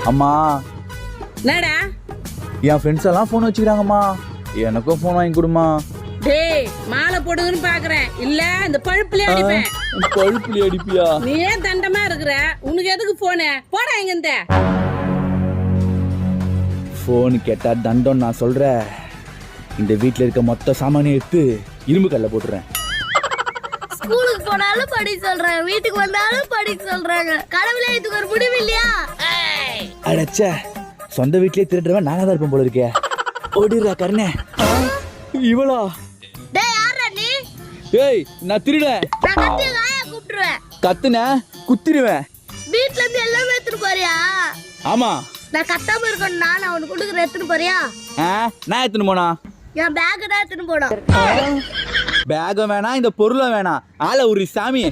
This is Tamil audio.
அம்மா என்னடா? என் ஃப்ரெண்ட்ஸ் எல்லாம் ஃபோன் வச்சுக்கிறாங்கம்மா, எனக்கும் ஃபோன் வாங்கி கொடுமா. டேய் மாலை போடுதுன்னு பாக்குறேன், இல்ல இந்த பழுப்புலயே அடிப்பேன். பழுப்புலி அடிப்பியா? நீ ஏன் தண்டமா இருக்கிற? உனக்கு எதுக்கு போனு? போடா இங்க இந்த. ஃபோன் கேட்டா தண்டம் நான் சொல்றேன். இந்த வீட்ல இருக்க மொத்த சாமானியம் எடுத்து இரும்பு கல்ல போட்டுறேன். ஸ்கூலுக்கு போனாலும் படிக்க சொல்றாங்க, வீட்டுக்கு வந்தாலும் படிக்க சொல்றாங்க. கடவுளே இதுக்கு ஒரு முடிவு இல்லையா? அடச்சே, சொந்த வீட்லயே திருடுறவன் நானா தான் இருப்பேன் போல இருக்கே. ஓடிடுறா கருணே. இவளா? டேய் யாரா நீ? ஏய் நான் திருடேன். நான் கத்தி காயா கூப்பிட்டுருவேன். கத்துன குத்திடுவேன். வீட்ல இருந்து எல்லாமே எடுத்துட்டு போறியா? ஆமா. நான் கத்தாம இருக்கணும், நான் அவனுக்கு கொடுக்குற எடுத்துட்டு போறியா? நான் எடுத்துன்னு போனா? என் பேக் தான் எடுத்துட்டு போனோம். பேகம் வேணாம், இந்த பொருளும் வேணாம். ஆளை உரி சாமி.